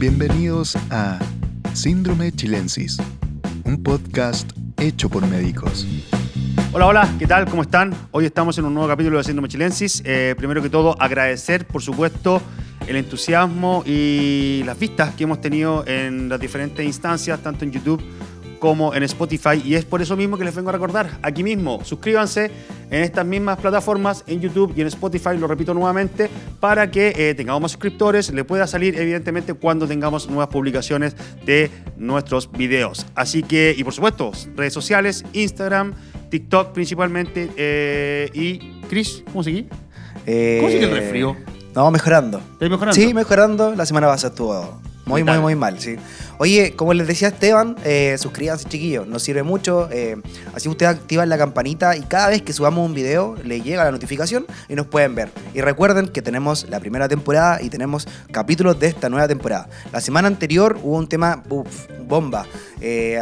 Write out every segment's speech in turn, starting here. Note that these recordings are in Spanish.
Bienvenidos a Síndrome Chilensis, un podcast hecho por médicos. Hola, hola, ¿qué tal? ¿Cómo están? Hoy estamos en un nuevo capítulo de Síndrome Chilensis. Primero que todo, agradecer, por supuesto, el entusiasmo y las vistas que hemos tenido en las diferentes instancias, tanto en YouTube como en Spotify. Y es por eso mismo que les vengo a recordar, aquí mismo, suscríbanse en estas mismas plataformas, en YouTube y en Spotify, lo repito nuevamente, para que tengamos más suscriptores, le pueda salir evidentemente cuando tengamos nuevas publicaciones de nuestros videos. Así que, y por supuesto, redes sociales, Instagram, TikTok principalmente. Y, Chris, ¿cómo seguí? ¿Cómo sigue el resfrío? No, mejorando. ¿Estás mejorando? Sí, mejorando. La semana pasada estuvo muy mal, sí. Oye, como les decía Esteban, suscríbanse, chiquillos, nos sirve mucho. Así ustedes activan la campanita y cada vez que subamos un video les llega la notificación y nos pueden ver. Y recuerden que tenemos la primera temporada y tenemos capítulos de esta nueva temporada. La semana anterior hubo un tema bomba.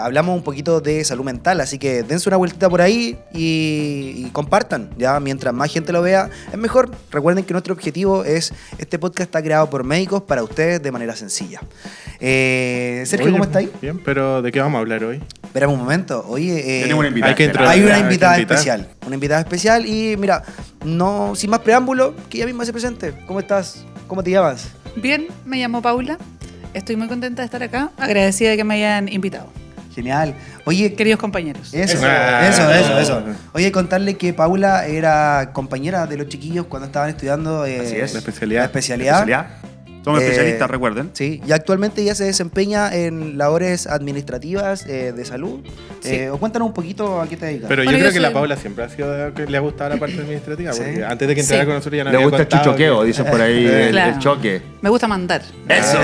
Hablamos un poquito de salud mental, así que dense una vueltita por ahí y compartan. Ya, mientras más gente lo vea, es mejor. Recuerden que nuestro objetivo es, este podcast está creado por médicos para ustedes de manera sencilla. Sergio, Oye, ¿cómo está ahí? Bien, pero ¿de qué vamos a hablar hoy? Esperamos un momento. Oye, Tenemos una invitada. hay una invitada especial. Una invitada especial y mira, no sin más preámbulo, que ella misma se presente. ¿Cómo estás? ¿Cómo te llamas? Bien, me llamo Paula. Estoy muy contenta de estar acá, agradecida de que me hayan invitado. Genial. Oye, Queridos compañeros. Eso. Oye, contarle que Paula era compañera de los chiquillos cuando estaban estudiando Así es. la especialidad. especialidad. Somos especialistas, recuerden. Sí, y actualmente ella se desempeña en labores administrativas de salud. Sí. O cuéntanos un poquito a qué te dedicas. Pero Bueno, yo creo yo que la soy- Paula siempre ha sido que le ha gustado la parte administrativa, Sí. porque antes de que entrara Sí. con nosotros ya nos Le había gusta el contado chuchoqueo, que- dicen por ahí, Claro. el choque. Me gusta mandar. Eso.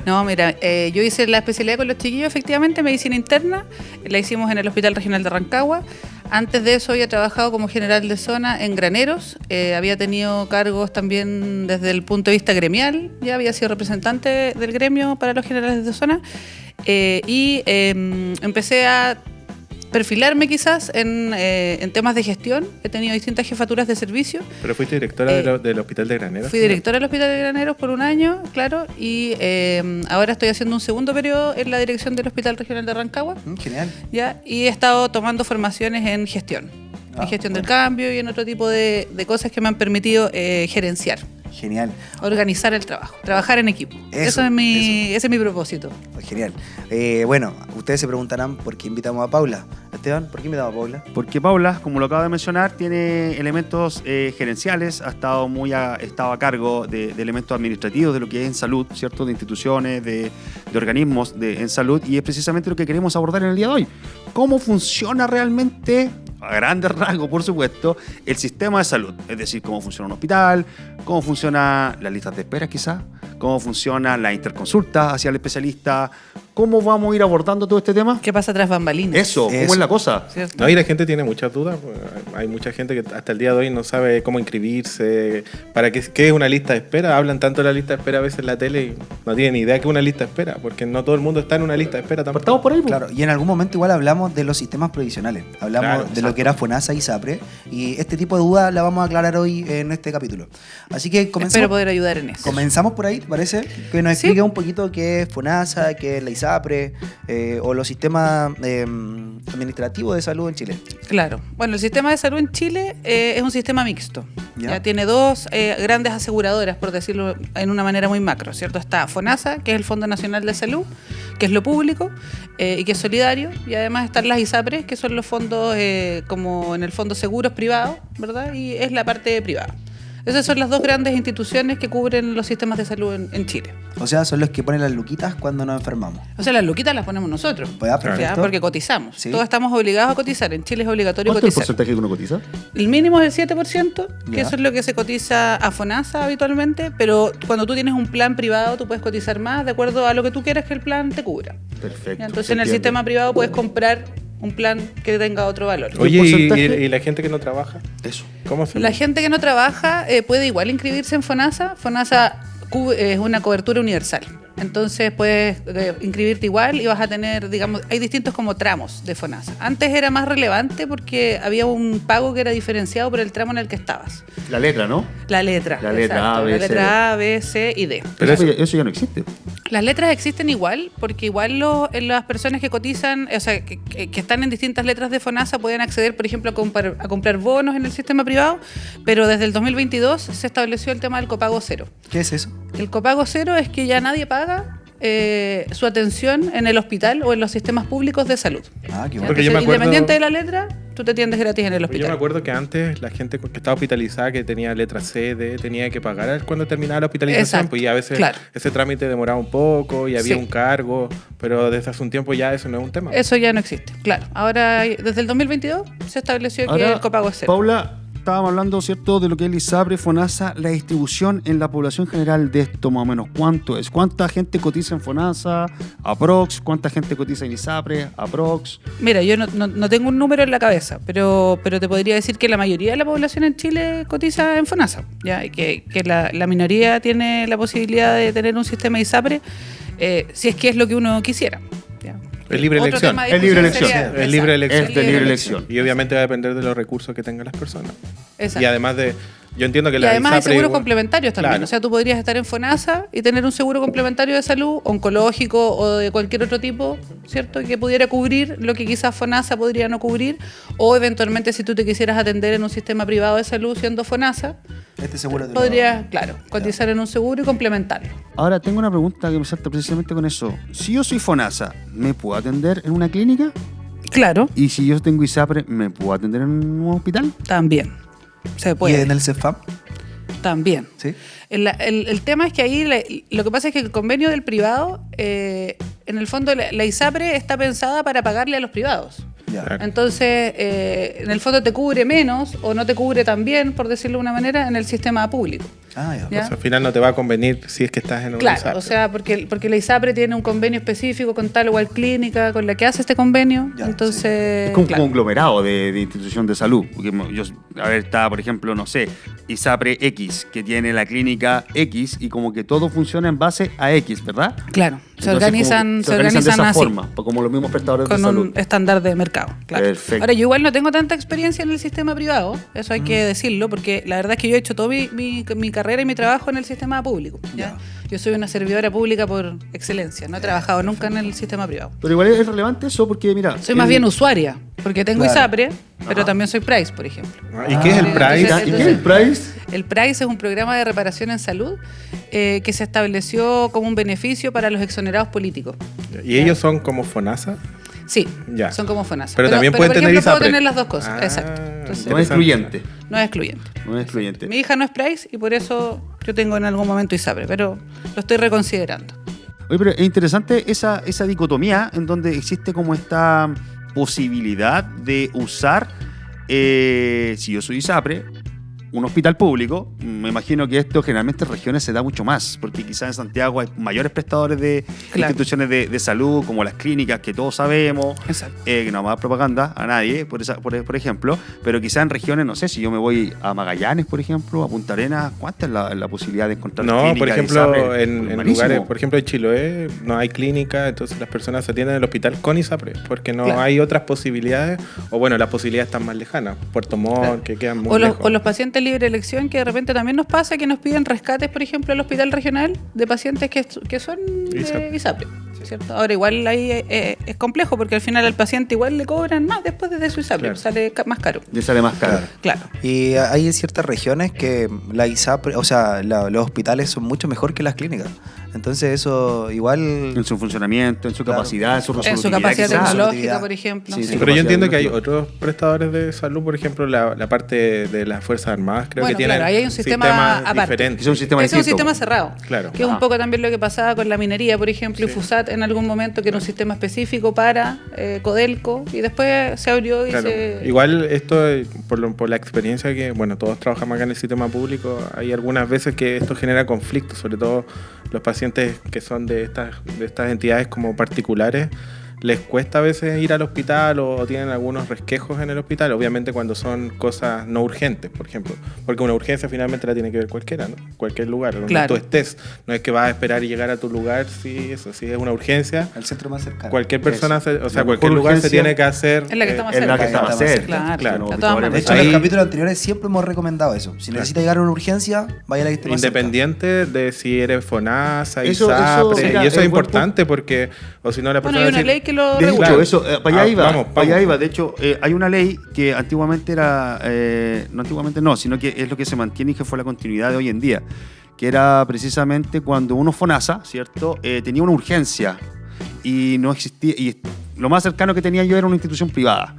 No, mira, yo hice la especialidad con los chiquillos, efectivamente, medicina interna. La hicimos en el Hospital Regional de Rancagua. Antes de eso había trabajado como general de zona en Graneros. Había tenido cargos también desde el punto de vista gremial. Ya había sido representante del gremio para los generales de zona. Empecé a perfilarme quizás en temas de gestión. He tenido distintas jefaturas de servicio. Pero fuiste directora del Hospital de Graneros. Fui directora del Hospital de Graneros por un año, claro, y ahora estoy haciendo un segundo periodo en la dirección del Hospital Regional de Rancagua, Genial. ¿ya? Y he estado tomando formaciones en gestión, en gestión del cambio y en otro tipo de cosas que me han permitido gerenciar, Genial. organizar el trabajo, trabajar en equipo. Eso, Ese es mi propósito. Genial. Bueno, ustedes se preguntarán por qué invitamos a Paula. Esteban, ¿por qué invitamos a Paula? Porque Paula, como lo acabo de mencionar, tiene elementos gerenciales, ha estado a cargo de elementos administrativos de lo que es en salud, ¿cierto? De instituciones, de organismos en salud, y es precisamente lo que queremos abordar en el día de hoy. ¿Cómo funciona realmente, a grandes rasgos, por supuesto, el sistema de salud? Es decir, cómo funciona un hospital, cómo funcionan las listas de espera quizás, cómo funciona la interconsulta hacia el especialista, cómo vamos a ir abordando todo este tema. ¿Qué pasa tras bambalinas? Eso, ¿cómo es la cosa? ¿Cierto? No, y la gente tiene muchas dudas. Pues, hay mucha gente que hasta el día de hoy no sabe cómo inscribirse, para qué es una lista de espera. Hablan tanto de la lista de espera a veces en la tele y no tienen ni idea que es una lista de espera, porque no todo el mundo está en una lista de espera tampoco. Partamos por ahí, pues. Claro, y en algún momento igual hablamos de los sistemas provisionales. Hablamos Claro, de exacto. lo que era FONASA y SAPRE. Y este tipo de dudas la vamos a aclarar hoy en este capítulo. Así que Espero poder ayudar en eso. comenzamos por ahí, ¿te parece? Que nos Sí. explique un poquito qué es FONASA, qué es la ISAPRE, o los sistemas administrativos de salud en Chile. Claro. Bueno, el sistema de salud en Chile es un sistema mixto. Ya. Ya tiene dos grandes aseguradoras, por decirlo en una manera muy macro, ¿cierto? Está FONASA, que es el Fondo Nacional de Salud, que es lo público y que es solidario. Y además están las ISAPRES, que son los fondos, como en el fondo seguros privados, ¿verdad? Y es la parte privada. Esas son las dos grandes instituciones que cubren los sistemas de salud en Chile. O sea, son los que ponen las luquitas cuando nos enfermamos. O sea, las luquitas las ponemos nosotros. Pues, ah, Ya, perfecto. porque cotizamos. Sí. Todos estamos obligados a cotizar. En Chile es obligatorio ¿Cuánto es el cotizar. porcentaje que uno cotiza? El mínimo es el 7%, que Ya. eso es lo que se cotiza a FONASA habitualmente, pero cuando tú tienes un plan privado, tú puedes cotizar más de acuerdo a lo que tú quieras que el plan te cubra. Perfecto. Ya, entonces se en el entiende. sistema privado puedes comprar un plan que tenga otro valor. Oye, porcentaje? y la gente que no trabaja, Eso. ¿cómo se La gente que no trabaja puede igual inscribirse en FONASA. FONASA es una cobertura universal. Entonces puedes inscribirte igual y vas a tener, digamos, hay distintos como tramos de FONASA. Antes era más relevante porque había un pago que era diferenciado por el tramo en el que estabas. La letra, ¿no? La letra. La letra exacto. A, B, La C, letra A, B, C y D. Pero eso ya no existe. Las letras existen igual, porque igual las personas que cotizan, o sea, que están en distintas letras de FONASA pueden acceder, por ejemplo, a comprar bonos en el sistema privado, pero desde el 2022 se estableció el tema del copago cero. ¿Qué es eso? El copago cero es que ya nadie paga su atención en el hospital o en los sistemas públicos de salud. Ah, qué ¿Ya? bueno. Porque yo me Entonces, acuerdo- independiente de la letra, tú te atiendes gratis en el Yo hospital. me acuerdo que antes la gente que estaba hospitalizada, que tenía letra C, D, tenía que pagar cuando terminaba la hospitalización. Exacto, Pues, y a veces claro. ese trámite demoraba un poco y había Sí. un cargo, pero desde hace un tiempo ya eso no es un tema. Eso ya no existe, claro. Ahora, desde el 2022 se estableció que Ahora, el copago es cero. Paula, estábamos hablando, ¿cierto?, de lo que es el ISAPRE, FONASA, la distribución en la población general de esto, más o menos. ¿Cuánto es? ¿Cuánta gente cotiza en FONASA? ¿Aprox? ¿Cuánta gente cotiza en ISAPRE? ¿Aprox? Mira, yo no tengo un número en la cabeza, pero te podría decir que la mayoría de la población en Chile cotiza en FONASA, ¿ya? Y que la minoría tiene la posibilidad de tener un sistema ISAPRE, si es que es lo que uno quisiera. ¿Ya? Es libre Otro elección. tema de Es libre discusión elección. sería- Es libre exacto, elección. Es de libre elección. Y obviamente va a depender de los recursos que tengan las personas. Exacto. Y además de, yo entiendo que Y la además hay ISAPRE seguros igual- complementarios también. Claro. O sea, tú podrías estar en FONASA y tener un seguro complementario de salud, oncológico o de cualquier otro tipo, ¿cierto? Que pudiera cubrir lo que quizás FONASA podría no cubrir. O eventualmente, si tú te quisieras atender en un sistema privado de salud siendo FONASA, Este seguro te lo- podrías, claro, cotizar en un seguro y complementarlo. Ahora, tengo una pregunta que me salta precisamente con eso. Si yo soy FONASA, ¿me puedo atender en una clínica? Claro, Y si yo tengo ISAPRE, ¿me puedo atender en un hospital? también. Se ¿Y puede. en el CEFAM? También. ¿Sí? El tema es que ahí lo que pasa es que el convenio del privado, en el fondo la ISAPRE está pensada para pagarle a los privados. Ya. Claro. Entonces, en el fondo te cubre menos o no te cubre tan bien, por decirlo de una manera, en el sistema público. Ah, ya. ¿Ya? Entonces, al final no te va a convenir si es que estás en un Claro, ISAPRE. o sea, porque la ISAPRE tiene un convenio específico con tal o cual clínica con la que hace este convenio. Ya, Entonces, Es como un claro. conglomerado de institución de salud. Porque está, por ejemplo, no sé, ISAPRE X, que tiene la clínica X y como que todo funciona en base a X, ¿verdad? Claro, se Entonces, organizan, como que se organizan de esa así. forma, como los mismos prestadores de Con salud. un estándar de mercado. Claro. Perfecto. Ahora, yo igual no tengo tanta experiencia en el sistema privado, eso hay que decirlo, porque la verdad es que yo he hecho toda mi carrera y mi trabajo en el sistema público. ¿ya? Yo soy una servidora pública por excelencia, no he trabajado nunca en el sistema privado. Pero igual es relevante eso porque, mira... Soy más bien usuaria, porque tengo Claro. ISAPRE, pero también soy PRICE, por ejemplo. ¿Y qué es el Entonces, price? ¿Y qué es el price? El PRICE es un programa de reparación en salud que se estableció como un beneficio para los exonerados políticos. ¿Y ellos son como FONASA? Sí, Ya. son como FONASA. Pero también pueden por tener ejemplo, puedo ISAPRE. tener las dos cosas, Ah, exacto. Entonces, No es excluyente. no es excluyente. No es excluyente. Mi hija no es PRICE y por eso yo tengo en algún momento ISAPRE, pero lo estoy reconsiderando. Oye, pero es interesante esa dicotomía en donde existe como esta posibilidad de usar, si yo soy ISAPRE, un hospital público. Me imagino que esto generalmente en regiones se da mucho más, porque quizás en Santiago hay mayores prestadores de Claro. instituciones de salud, como las clínicas que todos sabemos, Exacto. que no más propaganda a nadie, por ejemplo, pero quizás en regiones, no sé, si yo me voy a Magallanes, por ejemplo, a Punta Arenas, ¿cuánta es la posibilidad de encontrar No, clínicas por de ejemplo, ISAPRE? en Malísimo. lugares, por ejemplo, en Chiloé no hay clínica, entonces las personas se atienden en el hospital con ISAPRE, porque no Claro. hay otras posibilidades, o bueno, las posibilidades están más lejanas, Puerto Montt, Claro. que quedan muy O lejos. los pacientes libre elección, que de repente también nos pasa que nos piden rescates, por ejemplo, al hospital regional de pacientes que son de ISAPRE. ¿Cierto? Ahora, igual ahí es complejo porque al final al paciente igual le cobran más después de su ISAPRE, Claro. sale más caro. Le sale más caro. Claro. Y hay ciertas regiones que la ISAPRE, o sea, los hospitales son mucho mejor que las clínicas. Entonces eso igual... En su funcionamiento, en su Claro. capacidad, en su En su resolutividad. capacidad quizás. tecnológica, por ejemplo. Sí, sí. sí. Pero yo entiendo capacidad que hay de- otros prestadores de salud, por ejemplo, la parte de las Fuerzas Armadas, creo Bueno, que tienen claro, ahí hay un sistema sistemas aparte. diferentes. Es un sistema Ese es un distinto. sistema cerrado, Claro. que es un poco también lo que pasaba con la minería, por ejemplo, y FUSAT en algún momento, que era un sistema específico para Codelco, y después se abrió y Claro. se... Igual esto, por la experiencia que, bueno, todos trabajamos acá en el sistema público, hay algunas veces que esto genera conflictos, sobre todo los pacientes que son de estas entidades como particulares, les cuesta a veces ir al hospital o tienen algunos resquejos en el hospital, obviamente cuando son cosas no urgentes, por ejemplo, porque una urgencia finalmente la tiene que ver cualquiera, ¿no? Cualquier lugar donde Claro. tú estés, no es que vas a esperar y llegar a tu lugar, si es una urgencia, Al centro más cercano. cualquier persona, Eso. o sea, La cualquier mejor lugar se urgencia tiene que hacer. Es la que está más Es la cerca. que está más Claro, cerca. Claro, Claro, de todas De maneras. hecho, en Ahí- los capítulos anteriores siempre hemos recomendado eso. Si necesita llegar a una urgencia, vaya a la que esté más cerca. Independiente de si eres FONASA, Eso, ISAPRE, mira, y eso es es buen importante porque, o si no, la Bueno, persona hay una va a decir, ley que lo De regula. hecho, eso, para allá iba. vamos. Para allá iba. De hecho, hay una ley que antiguamente era. No antiguamente no, sino que es lo que se mantiene y que fue la continuidad de hoy en día. Que era precisamente cuando uno FONASA, ¿cierto? Tenía una urgencia y no existía. Y lo más cercano que tenía yo era una institución privada.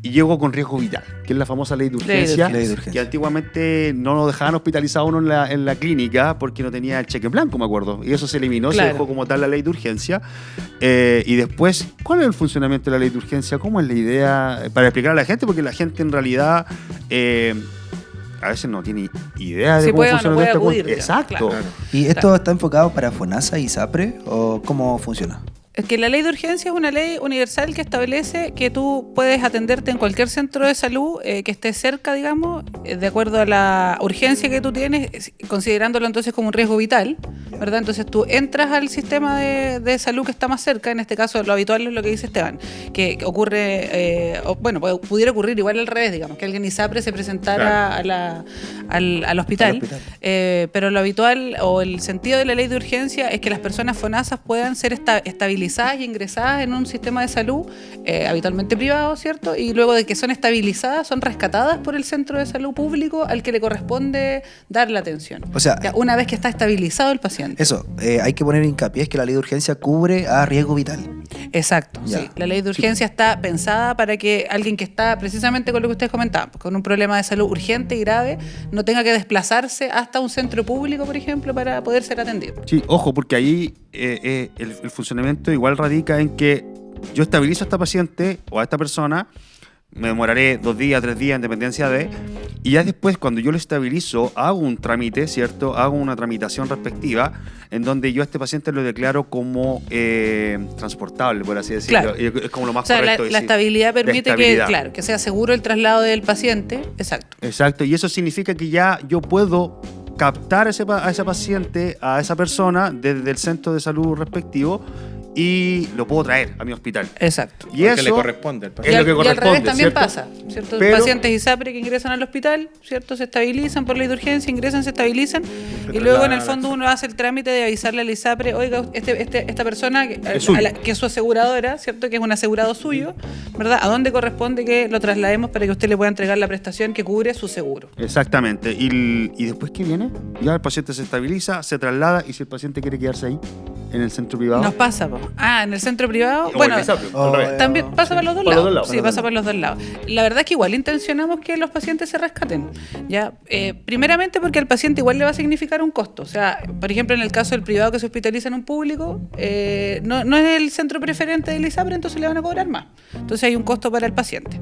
Y llegó con riesgo vital, que es la famosa ley de urgencia, Ley de urgencia. que antiguamente no lo dejaban hospitalizado uno en la clínica porque no tenía el cheque en blanco, me acuerdo. Y eso se eliminó, Claro. se dejó como tal la ley de urgencia. Y después, ¿cuál es el funcionamiento de la ley de urgencia? ¿Cómo es la idea? Para explicar a la gente, porque la gente en realidad a veces no tiene idea de Si cómo puede o no funciona puede esta cosa. acudir, digamos, Exacto. claro. ¿Y esto está enfocado para FONASA y ISAPRE o cómo funciona? Es que la ley de urgencia es una ley universal que establece que tú puedes atenderte en cualquier centro de salud que esté cerca, digamos, de acuerdo a la urgencia que tú tienes, considerándolo entonces como un riesgo vital, ¿verdad? Entonces tú entras al sistema de salud que está más cerca, en este caso lo habitual es lo que dice Esteban, que ocurre, pudiera ocurrir igual al revés, digamos, que alguien ISAPRE se presentara al hospital, pero lo habitual o el sentido de la ley de urgencia es que las personas FONASAs puedan ser estabilizadas y ingresadas en un sistema de salud habitualmente privado, ¿cierto? Y luego de que son estabilizadas, son rescatadas por el centro de salud público al que le corresponde dar la atención. O sea, Ya, una vez que está estabilizado el paciente. Eso, hay que poner hincapié es que la ley de urgencia cubre a riesgo vital. Exacto, Ya. sí. La ley de urgencia está pensada para que alguien que está precisamente con lo que ustedes comentaban, pues, con un problema de salud urgente y grave, no tenga que desplazarse hasta un centro público, por ejemplo, para poder ser atendido. Sí, ojo, porque ahí el funcionamiento igual radica en que yo estabilizo a esta paciente o a esta persona, me demoraré 2 días, 3 días en dependencia de, y ya después cuando yo lo estabilizo hago un trámite, ¿cierto? Hago una tramitación respectiva en donde yo a este paciente lo declaro como transportable, por así decirlo. Claro. Es como lo más O sea, correcto la decir. estabilidad permite estabilidad. que sea seguro el traslado del paciente. Exacto. Exacto, y eso significa que ya yo puedo captar a ese paciente, a esa persona, desde el centro de salud respectivo y lo puedo traer a mi hospital. Exacto. Y porque le eso corresponde al es paciente. lo que y al corresponde, revés también ¿cierto? pasa, ¿cierto? Pero- Pacientes ISAPRE que ingresan al hospital, ¿cierto? Se estabilizan por ley de urgencia, ingresan, se estabilizan y luego en el fondo uno hace el trámite de avisarle al ISAPRE, oiga, esta persona Es suyo. que es su aseguradora, ¿cierto? Que es un asegurado suyo, ¿verdad? ¿A dónde corresponde que lo traslademos para que usted le pueda entregar la prestación que cubre su seguro? Exactamente. ¿Y después qué viene? Ya el paciente se estabiliza, se traslada y si el paciente quiere quedarse ahí, en el centro privado. Nos pasa, po. En el centro privado, O bueno, el ISAPRE, Oh, al revés. también pasa para los dos Para los lados. dos lados. Sí, pasa para los dos lados. La verdad es que igual intencionamos que los pacientes se rescaten. ¿Ya? Primeramente porque al paciente igual le va a significar un costo. O sea, por ejemplo, en el caso del privado que se hospitaliza en un público, no es el centro preferente del ISAPRE, entonces le van a cobrar más. Entonces hay un costo para el paciente.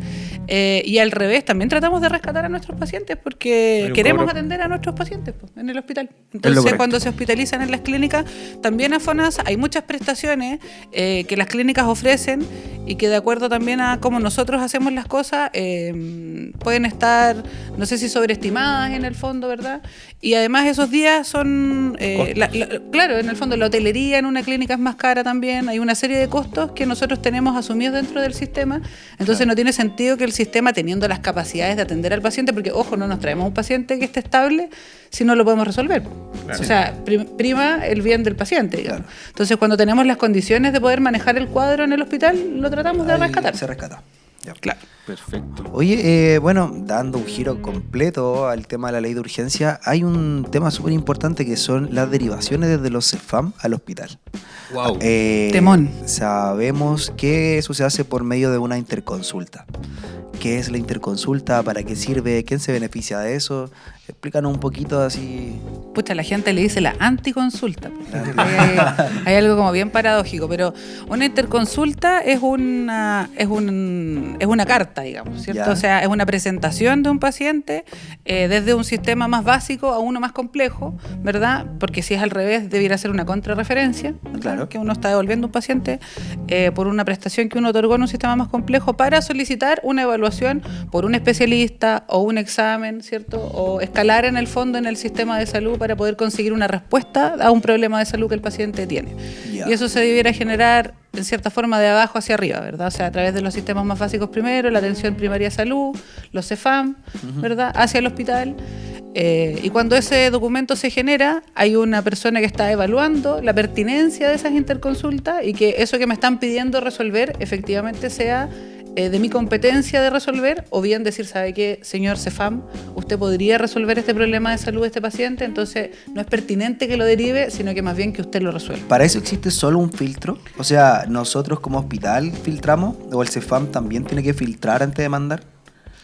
Y al revés, también tratamos de rescatar a nuestros pacientes Hay porque un queremos cobro. atender a nuestros pacientes pues, en el hospital. lo Entonces, correcto. cuando se hospitalizan en las clínicas, también a FONASA hay muchas prestaciones que las clínicas ofrecen y que de acuerdo también a cómo nosotros hacemos las cosas pueden estar, no sé si sobreestimadas en el fondo, ¿verdad? Y además esos días son, claro, en el fondo la hotelería en una clínica es más cara también, hay una serie de costos que nosotros tenemos asumidos dentro del sistema, entonces no tiene sentido que el sistema teniendo las capacidades de atender al paciente, porque ojo, no nos traemos un paciente que esté estable si no lo podemos resolver. Claro. O sea, prima el bien del paciente, digamos. Entonces cuando tenemos las condiciones de poder manejar el cuadro en el hospital, lo tratamos de Ahí rescatar. Se rescata. Ya. Claro. Perfecto. Oye, bueno, dando un giro completo al tema de la ley de urgencia, hay un tema súper importante que son las derivaciones desde los CEFAM al hospital. Wow. Temón. Sabemos que eso se hace por medio de una interconsulta. ¿Qué es la interconsulta? ¿Para qué sirve? ¿Quién se beneficia de eso? Explícanos un poquito así. Pucha, la gente le dice la anticonsulta. Hay algo como bien paradójico, pero una interconsulta es una carta, digamos, ¿cierto? Ya. O sea, es una presentación de un paciente desde un sistema más básico a uno más complejo, ¿verdad? Porque si es al revés, debiera ser una contrarreferencia, ¿verdad? Claro. Que uno está devolviendo a un paciente por una prestación que uno otorgó en un sistema más complejo para solicitar una evaluación por un especialista o un examen, ¿cierto? O escalar en el fondo en el sistema de salud para poder conseguir una respuesta a un problema de salud que el paciente tiene. Ya. Y eso se debiera generar en cierta forma de abajo hacia arriba, ¿verdad? O sea, a través de los sistemas más básicos primero, la atención primaria de salud, los CEFAM, ¿verdad? Hacia el hospital. Y cuando ese documento se genera, hay una persona que está evaluando la pertinencia de esas interconsultas y que eso que me están pidiendo resolver efectivamente sea de mi competencia de resolver, o bien decir, ¿sabe qué, señor CEFAM? Usted podría resolver este problema de salud de este paciente, entonces no es pertinente que lo derive, sino que más bien que usted lo resuelva. ¿Para eso existe solo un filtro? O sea, ¿nosotros como hospital filtramos? ¿O el CEFAM también tiene que filtrar antes de mandar?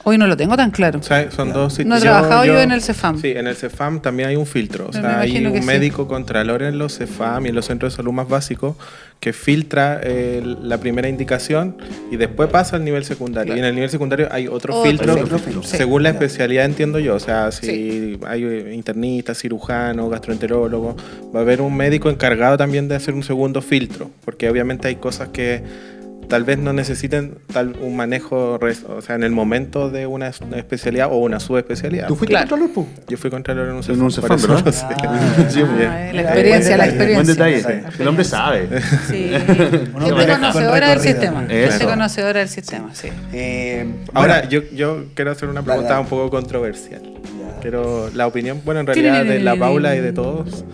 Hoy no lo tengo tan claro. O sea, son dos No he trabajado yo en el CEFAM. Sí, en el CEFAM también hay un filtro. O Pero me sea, hay imagino que un sí. médico contralor en los CEFAM y en los centros de salud más básicos que filtra la primera indicación y después pasa al nivel secundario. Claro. Y en el nivel secundario hay otro Otro filtro, filtro. Sí. según la Ya. especialidad, entiendo yo. O sea, si Sí. hay internista, cirujano, gastroenterólogo, va a haber un médico encargado también de hacer un segundo filtro, porque obviamente hay cosas que tal vez no necesiten un manejo, o sea, en el momento de una especialidad o una subespecialidad. ¿Tú fuiste Claro. contralor, po? Yo fui contralor en un En un CEFAM, CEFAM, por eso ¿verdad? lo sé. Sí, muy bien. La experiencia, la experiencia. Buen detalle. Sí. El hombre sabe. Sí. Uno Gente maneja conocedora con del recorrido. sistema. Eso. Gente conocedora del sistema, sí. Ahora, bueno, yo quiero hacer una Dale, pregunta dale. un poco controversial. Ya. Pero la opinión, bueno, en realidad de la Paula y de todos,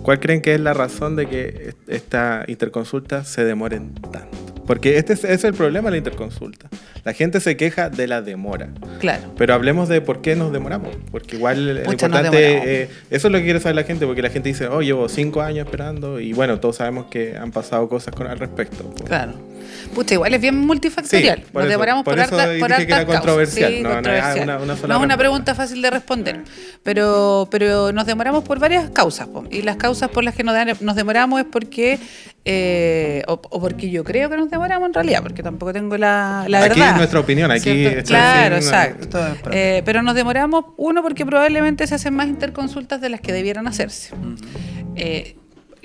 ¿cuál creen que es la razón de que esta interconsulta se demoren tanto? Porque este es el problema de la interconsulta. La gente se queja de la demora. Claro. Pero hablemos de por qué nos demoramos. Porque igual lo Pucha, nos importante, demoramos. eso es lo que quiere saber la gente, porque la gente dice, oh, llevo 5 años esperando, y bueno, todos sabemos que han pasado cosas al respecto. Claro. Pucha, igual es bien multifactorial. Sí, por Nos eso- demoramos por por eso hartas dije que era causas. controversial. Sí, No, no es controversial. una sola No es una respuesta. pregunta fácil de responder, pero nos demoramos por varias causas. Po. Y las causas por las que nos demoramos es porque, o porque yo creo que nos demoramos en realidad, porque tampoco tengo la verdad. Aquí es nuestra opinión, aquí ¿cierto? esto Claro, es sin- exacto. Esto es para- Pero nos demoramos, uno, porque probablemente se hacen más interconsultas de las que debieran hacerse.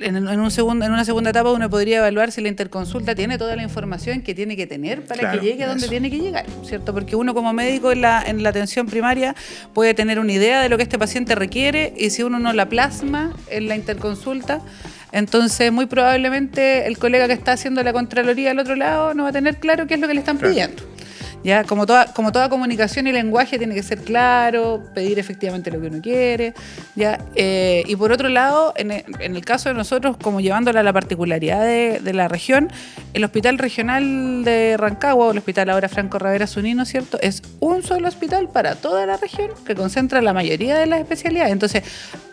En una segunda etapa uno podría evaluar si la interconsulta tiene toda la información que tiene que tener para Claro, que llegue a donde eso. tiene que llegar, ¿cierto? Porque uno como médico en la atención primaria puede tener una idea de lo que este paciente requiere y si uno no la plasma en la interconsulta, entonces muy probablemente el colega que está haciendo la contraloría al otro lado no va a tener claro qué es lo que le están Claro. pidiendo. Ya, como toda comunicación y lenguaje tiene que ser claro, pedir efectivamente lo que uno quiere, ya. Y por otro lado, en el caso de nosotros, como llevándola a la particularidad de la región, el Hospital Regional de Rancagua, o el Hospital ahora Franco Ravera Zunino, ¿cierto? Es un solo hospital para toda la región que concentra la mayoría de las especialidades. Entonces,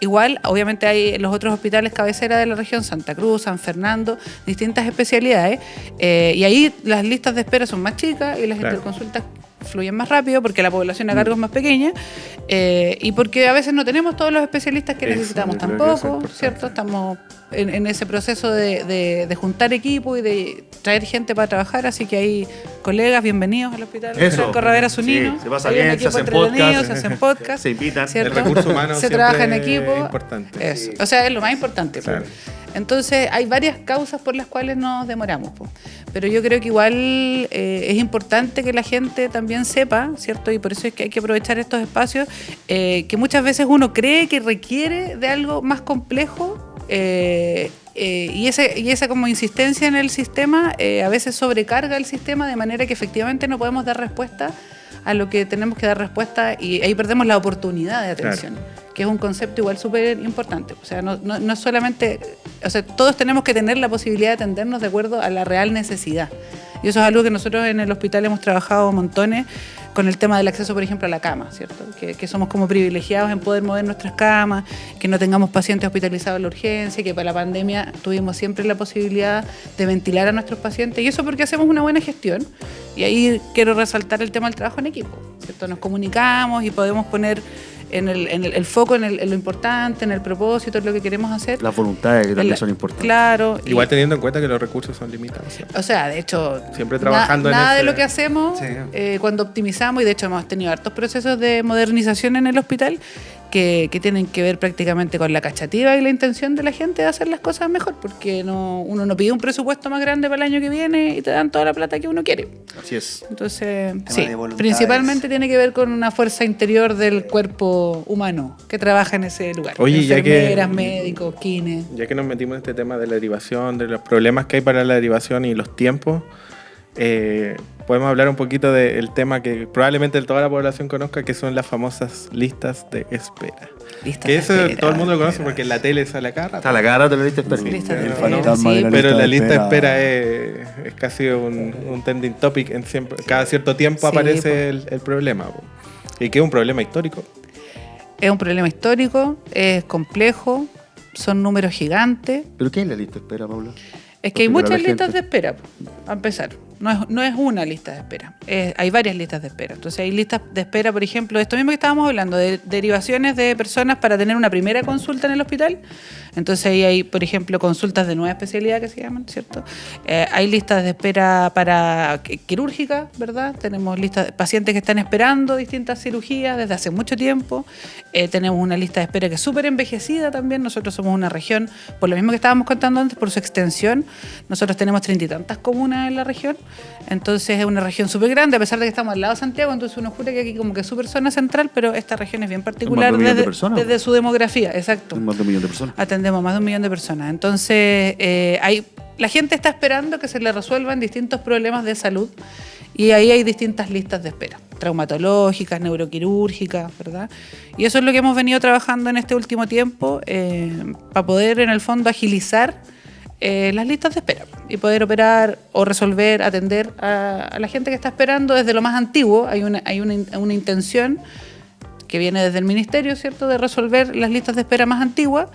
igual, obviamente hay los otros hospitales cabecera de la región, Santa Cruz, San Fernando, distintas especialidades, y ahí las listas de espera son más chicas y las Claro. interconsultas fluyen más rápido porque la población a cargo es más pequeña y porque a veces no tenemos todos los especialistas que Eso, necesitamos yo creo que eso es tampoco, importante. ¿cierto? Estamos en ese proceso de juntar equipo y de traer gente para trabajar, así que hay colegas, bienvenidos al hospital Eso. Franco Ravera Zunino. Sí, se pasa Hay un bien, se equipo hacen entretenido, podcasts, se hacen podcasts, se invitan. ¿cierto? El recurso humano se siempre trabaja en es equipo. importante. Eso. O sea, es lo más importante. Claro. Entonces, hay varias causas por las cuales nos demoramos. Po. Pero yo creo que igual es importante que la gente también sepa, ¿cierto? Y por eso es que hay que aprovechar estos espacios, que muchas veces uno cree que requiere de algo más complejo. Y esa como insistencia en el sistema a veces sobrecarga el sistema de manera que efectivamente no podemos dar respuesta a lo que tenemos que dar respuesta y ahí perdemos la oportunidad de atención, que es un concepto igual súper importante. O sea, no es solamente, o sea, todos tenemos que tener la posibilidad de atendernos de acuerdo a la real necesidad. Y eso es algo que nosotros en el hospital hemos trabajado montones con el tema del acceso, por ejemplo, a la cama, ¿cierto? Que somos como privilegiados en poder mover nuestras camas, que no tengamos pacientes hospitalizados en la urgencia, que para la pandemia tuvimos siempre la posibilidad de ventilar a nuestros pacientes. Y eso porque hacemos una buena gestión. Y ahí quiero resaltar el tema del trabajo en equipo, ¿cierto? Nos comunicamos y podemos poner en el foco en lo importante, en el propósito, en lo que queremos hacer. Las voluntades que también son importantes. Claro. Igual teniendo en cuenta que los recursos son limitados. ¿Sí? O sea, de hecho, siempre trabajando nada en de lo que hacemos cuando optimizamos, y de hecho hemos tenido hartos procesos de modernización en el hospital que tienen que ver prácticamente con la cachativa y la intención de la gente de hacer las cosas mejor, porque uno no pide un presupuesto más grande para el año que viene y te dan toda la plata que uno quiere. Así es. Entonces, Tema sí, de voluntades. principalmente tiene que ver con una fuerza interior del cuerpo humano que trabaja en ese lugar. Oye, enfermeras, médicos, kines. Ya que nos metimos en este tema de la derivación, de los problemas que hay para la derivación y los tiempos, podemos hablar un poquito del tema que probablemente toda la población conozca, que son las famosas listas de espera. Listas Que de eso espera. todo el mundo lo conoce porque en la tele sale acá rato. Está la cara de la lista de espera. Listas de El espera, fantasma de la Pero lista la de lista de espera. espera es casi un trending topic. Cada cierto tiempo Sí, aparece el problema. Po. Y que es un problema histórico. Es un problema histórico, es complejo, son números gigantes. ¿Pero qué es la lista de espera, Paula? Es que hay Para muchas la listas gente. de espera, a empezar. No es una lista de espera, hay varias listas de espera. Entonces hay listas de espera, por ejemplo, de esto mismo que estábamos hablando, de derivaciones de personas para tener una primera consulta en el hospital. Entonces ahí hay, por ejemplo, consultas de nueva especialidad que se llaman, ¿cierto? Hay listas de espera para quirúrgica, ¿verdad? Tenemos listas de pacientes que están esperando distintas cirugías desde hace mucho tiempo. Tenemos una lista de espera que es súper envejecida también. Nosotros somos una región, por lo mismo que estábamos contando antes, por su extensión. Nosotros tenemos 30 y tantas comunas en la región. Entonces es una región súper grande, a pesar de que estamos al lado de Santiago, entonces uno jura que aquí como que es súper zona central, pero esta región es bien particular Más de 1 millón de personas. desde su demografía, exacto. Más de 1 millón de personas. Atendemos más de 1 millón de personas. Entonces, la gente está esperando que se le resuelvan distintos problemas de salud y ahí hay distintas listas de espera, traumatológicas, neuroquirúrgicas, ¿verdad? Y eso es lo que hemos venido trabajando en este último tiempo para poder, en el fondo, agilizar las listas de espera y poder operar o resolver, atender a la gente que está esperando desde lo más antiguo. Hay una intención que viene desde el ministerio, ¿cierto?, de resolver las listas de espera más antiguas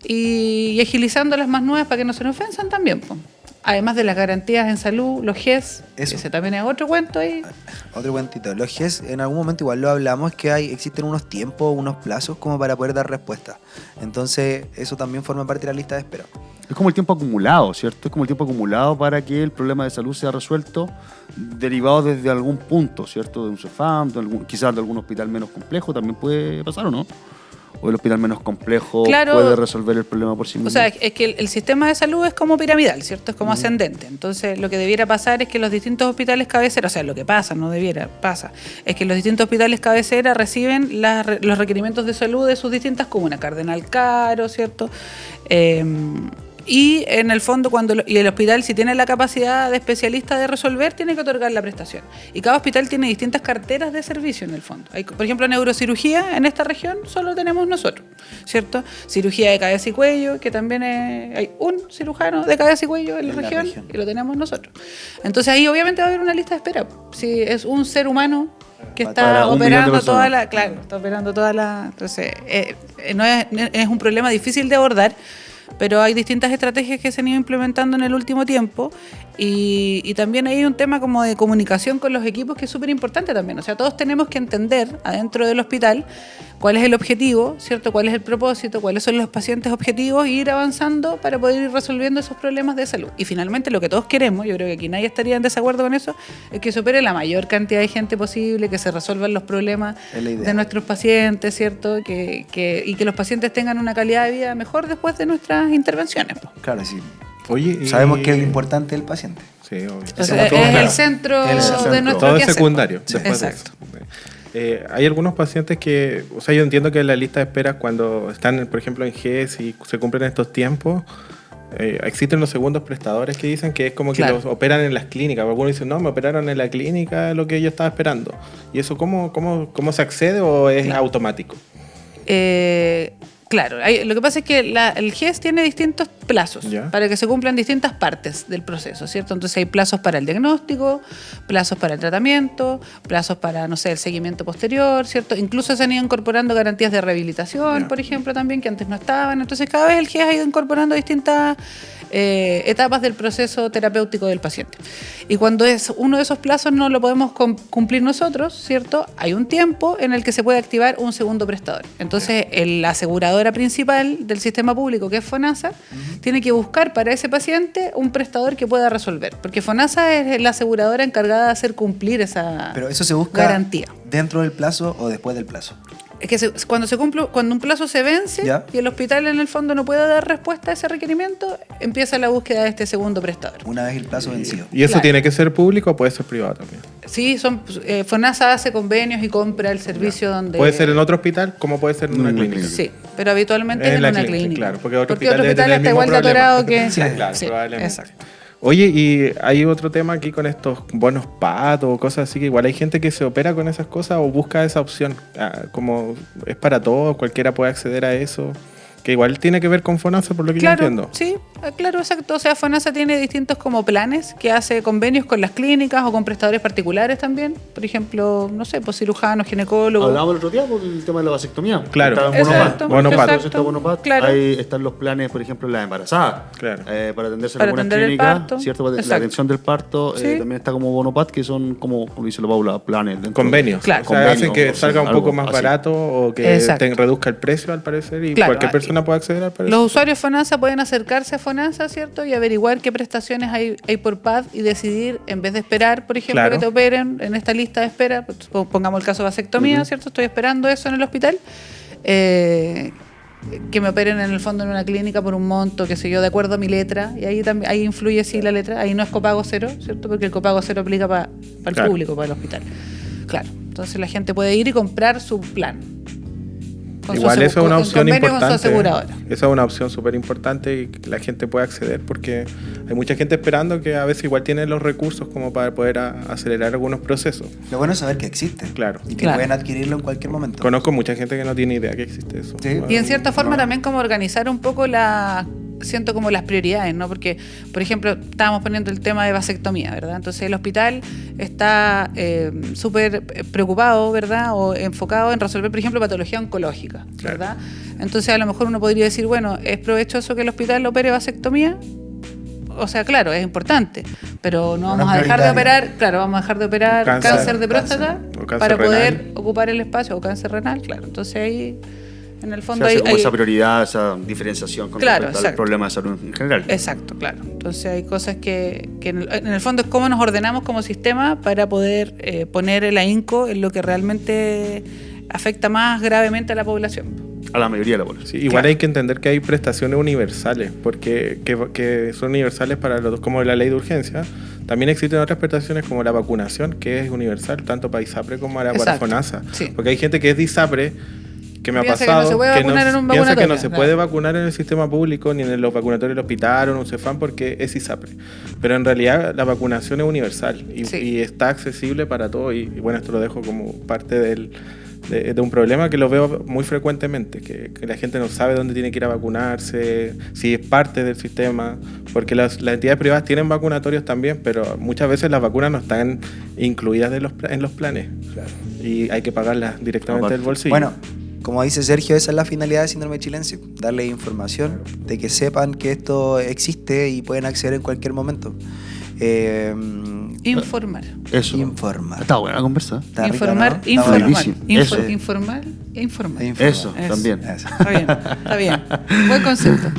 y agilizando las más nuevas para que no se nos ofensan también, pues. Además de las garantías en salud, los GES, Eso. ese también es otro cuento ahí. Otro cuentito. Los GES, en algún momento igual lo hablamos, que existen unos tiempos, unos plazos como para poder dar respuesta. Entonces, eso también forma parte de la lista de espera. Es como el tiempo acumulado, ¿cierto? Es como el tiempo acumulado para que el problema de salud sea resuelto, derivado desde algún punto, ¿cierto? De un CEFAM, quizás de algún hospital menos complejo, también puede pasar, ¿o no? O el hospital menos complejo Claro. puede resolver el problema por sí mismo. O sea, es que el sistema de salud es como piramidal, ¿cierto? Es como ascendente. Entonces, lo que debiera pasar es que los distintos hospitales cabecera, o sea, lo que pasa, no debiera, pasa, es que los distintos hospitales cabecera reciben los requerimientos de salud de sus distintas comunas, Cardenal Caro, ¿cierto? Y en el fondo, y el hospital, si tiene la capacidad de especialista de resolver, tiene que otorgar la prestación. Y cada hospital tiene distintas carteras de servicio en el fondo. Hay, por ejemplo, neurocirugía en esta región solo tenemos nosotros, ¿cierto? Cirugía de cabeza y cuello, que también hay un cirujano de cabeza y cuello en la región y lo tenemos nosotros. Entonces ahí obviamente va a haber una lista de espera. Si es un ser humano que Para está 1 millón de operando personas. está operando toda la... Entonces, no es un problema difícil de abordar, pero hay distintas estrategias que se han ido implementando en el último tiempo y también hay un tema como de comunicación con los equipos que es súper importante también. O sea, todos tenemos que entender adentro del hospital cuál es el objetivo, ¿cierto? Cuál es el propósito, cuáles son los pacientes objetivos y ir avanzando para poder ir resolviendo esos problemas de salud. Y finalmente lo que todos queremos, yo creo que aquí nadie estaría en desacuerdo con eso, es que se opere la mayor cantidad de gente posible, que se resuelvan los problemas Es la idea. de nuestros pacientes, ¿cierto? Y que los pacientes tengan una calidad de vida mejor después de nuestras intervenciones, pues. Claro, sí. Oye, Sabemos que es lo importante del paciente. Sí, obvio. Entonces, Hacemos todo, es claro. el centro El centro. de nuestro Todo es quehacer, secundario. pues. después de Exacto. eso. Hay algunos pacientes que, o sea, yo entiendo que en la lista de espera, cuando están, por ejemplo, en GES y se cumplen estos tiempos, existen los segundos prestadores que dicen que es como que Claro. los operan en las clínicas. Algunos dicen, no, me operaron en la clínica, lo que yo estaba esperando. ¿Y eso cómo se accede o es Claro. automático? Claro, lo que pasa es que el GES tiene distintos plazos Ya. para que se cumplan distintas partes del proceso, ¿cierto? Entonces hay plazos para el diagnóstico, plazos para el tratamiento, plazos para, no sé, el seguimiento posterior, ¿cierto? Incluso se han ido incorporando garantías de rehabilitación, Ya. por ejemplo, también, que antes no estaban. Entonces cada vez el GES ha ido incorporando distintas etapas del proceso terapéutico del paciente. Y cuando es uno de esos plazos no lo podemos cumplir nosotros, ¿cierto? Hay un tiempo en el que se puede activar un segundo prestador. Entonces, la aseguradora principal del sistema público, que es FONASA, tiene que buscar para ese paciente un prestador que pueda resolver. Porque FONASA es la aseguradora encargada de hacer cumplir esa Pero eso se busca garantía. dentro del plazo o después del plazo. Es que cuando un plazo se vence ¿Ya? y el hospital en el fondo no puede dar respuesta a ese requerimiento, empieza la búsqueda de este segundo prestador. Una vez el plazo vencido. ¿Y eso Claro. tiene que ser público o puede ser privado también? Sí, FONASA hace convenios y compra el servicio donde... Puede ser en otro hospital como puede ser en una clínica. Sí, pero habitualmente es en la una clínica. Claro, porque otro hospital debe tener el está mismo igual de problema. atorado que... Sí, Claro, sí, probablemente. exacto. Oye, y hay otro tema aquí con estos bonos pato o cosas así, que igual hay gente que se opera con esas cosas o busca esa opción. Como es para todos, cualquiera puede acceder a eso. Que igual tiene que ver con FONASA, por lo que yo entiendo. Sí, claro, exacto. O sea, FONASA tiene distintos como planes que hace convenios con las clínicas o con prestadores particulares también. Por ejemplo, no sé, pues cirujanos, ginecólogos. Hablábamos el otro día por el tema de la vasectomía. Claro. Está Exacto, Bonopat. Bonopat. Entonces está Bonopat. Claro. Ahí están los planes, por ejemplo, la embarazada. Claro. Para atenderse en Para algunas atender el clínicas, parto. ¿cierto? Para la Exacto. atención del parto. Sí. También está como Bonopat, que son como dice la Paula, planes. dentro Convenios. Claro. O sea, Convenios, hacen que o sea, salga un algo poco más así. barato o que Exacto. reduzca el precio, al parecer, y Claro, cualquier persona puede acceder al parecer. Los usuarios FONASA pueden acercarse a FONASA, ¿cierto? Y averiguar qué prestaciones hay por PAD y decidir, en vez de esperar, por ejemplo, Claro. que te operen en esta lista de espera, pues, pongamos el caso de vasectomía, ¿cierto? Estoy esperando eso en el hospital. Que me operen en el fondo en una clínica por un monto, qué sé yo, de acuerdo a mi letra, y ahí también ahí influye sí la letra, ahí no es copago cero, ¿cierto? Porque el copago cero aplica para el Claro. público, para el hospital. Claro, entonces la gente puede ir y comprar su plan. Con su Igual eso es una en opción convenio con su importante. aseguradora. Esa es una opción súper importante y que la gente puede acceder porque hay mucha gente esperando que a veces igual tiene los recursos como para poder acelerar algunos procesos. Lo bueno es saber que existe. Claro. Y que Claro. pueden adquirirlo en cualquier momento. Conozco mucha gente que no tiene idea que existe eso. Sí. Y en cierta forma No. también como organizar un poco siento como las prioridades, ¿no? Porque, por ejemplo, estábamos poniendo el tema de vasectomía, ¿verdad? Entonces el hospital está súper preocupado, ¿verdad? O enfocado en resolver, por ejemplo, patología oncológica, ¿verdad? Entonces a lo mejor uno podría decir, bueno, ¿es provechoso que el hospital opere vasectomía? O sea, claro, es importante, pero no No vamos es a dejar de prioritario. operar, claro, vamos a dejar de operar Cáncer. cáncer de próstata O cáncer para poder renal. ocupar el espacio, o cáncer renal, claro. Entonces ahí, en el Se fondo, hace hay, como esa prioridad, esa diferenciación con Claro, respecto al exacto. problema de salud en general. Exacto, claro. Entonces hay cosas que en el fondo es cómo nos ordenamos como sistema para poder poner el ahínco en lo que realmente afecta más gravemente a la población. A la mayoría de la población. Sí, igual Claro. hay que entender que hay prestaciones universales, porque que son universales para los dos, como la ley de urgencia. También existen otras prestaciones como la vacunación, que es universal, tanto para ISAPRE como para Exacto. FONASA. Sí. Porque hay gente que es de ISAPRE, que me ha Piensa que pasado, no se puede vacunar en un piensa que no vacunatorio, se claro. puede vacunar en el sistema público, ni en los vacunatorios del hospital o en un CEFAM, porque es ISAPRE. Pero en realidad la vacunación es universal y, Sí. y está accesible para todos. Y bueno, esto lo dejo como parte de un problema que lo veo muy frecuentemente, que la gente no sabe dónde tiene que ir a vacunarse, si es parte del sistema, porque las entidades privadas tienen vacunatorios también, pero muchas veces las vacunas no están incluidas en los planes y hay que pagarlas directamente Aparte. del bolsillo. Bueno, como dice Sergio, esa es la finalidad de Síndrome Chilense, darle información, de que sepan que esto existe y pueden acceder en cualquier momento. Informar. Eso. Informar. Está buena la conversa. Está rico, Informar, ¿no? Está informar. buenísimo. Eso. Informar e informar. Informar. Eso, también. Eso. Está bien, está bien. Buen concepto.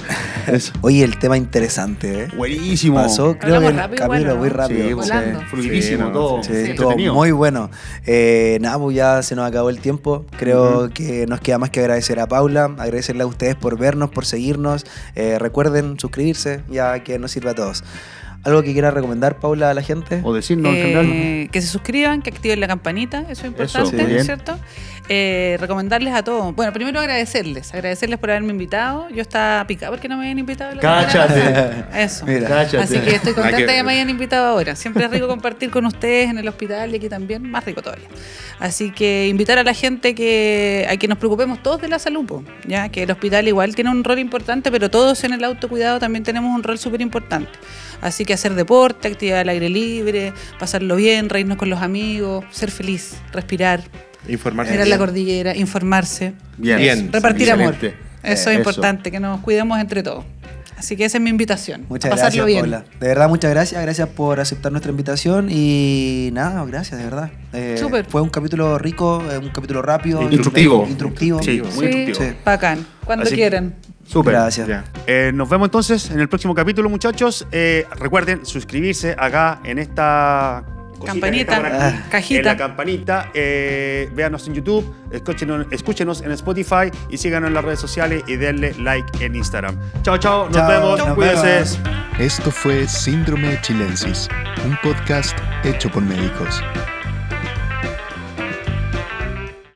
Eso. Oye, el tema interesante, ¿eh? Buenísimo. Pasó, creo Hablamos que el rápido, camino bueno, muy ¿no? rápido. Sí, volando. fluidísimo, Sí, no, todo. Sí, Sí. estuvo Entretenido. muy bueno. Nada, pues ya se nos acabó el tiempo. Creo que nos queda más que agradecer a Paula, agradecerle a ustedes por vernos, por seguirnos. Recuerden suscribirse, ya que nos sirve a todos. ¿Algo que quiera recomendar, Paula, a la gente? O decirnos en general. Que se suscriban, que activen la campanita, eso es Eso, importante, muy bien. ¿cierto? recomendarles a todos. Bueno, primero agradecerles por haberme invitado. Yo estaba picada porque no me habían invitado. Cáchate. Eso. Mira. Cáchate. Así que estoy contenta Hay que- que me hayan invitado ahora. Siempre es rico compartir con ustedes en el hospital y aquí también, más rico todavía. Así que invitar a la gente a que nos preocupemos todos de la salud, po, ya que el hospital igual tiene un rol importante, pero todos en el autocuidado también tenemos un rol súper importante. Así que hacer deporte, actividad al aire libre, pasarlo bien, reírnos con los amigos, ser feliz, respirar, Informarse. mirar la cordillera, informarse, Bien. repartir amor. Excelente. Eso es importante, que nos cuidemos entre todos. Así que esa es mi invitación. Muchas a pasarlo gracias, bien. Paula. De verdad, muchas gracias. Gracias por aceptar nuestra invitación. Y nada, gracias, de verdad. Súper. Fue un capítulo rico, un capítulo rápido. Instructivo. Instructivo. Sí, muy instructivo. Sí. Bacán. Cuando Así que- quieran. Súper. Gracias. Ya. Nos vemos entonces en el próximo capítulo, muchachos. Recuerden suscribirse acá en esta cosita Campanita, que está por aquí, cajita. en la campanita. Véanos en YouTube, escúchenos en Spotify y síganos en las redes sociales y denle like en Instagram. Chao, chao. Nos Chao, vemos. nos Cuídense. vemos. Esto fue Síndrome Chilensis, un podcast hecho por médicos.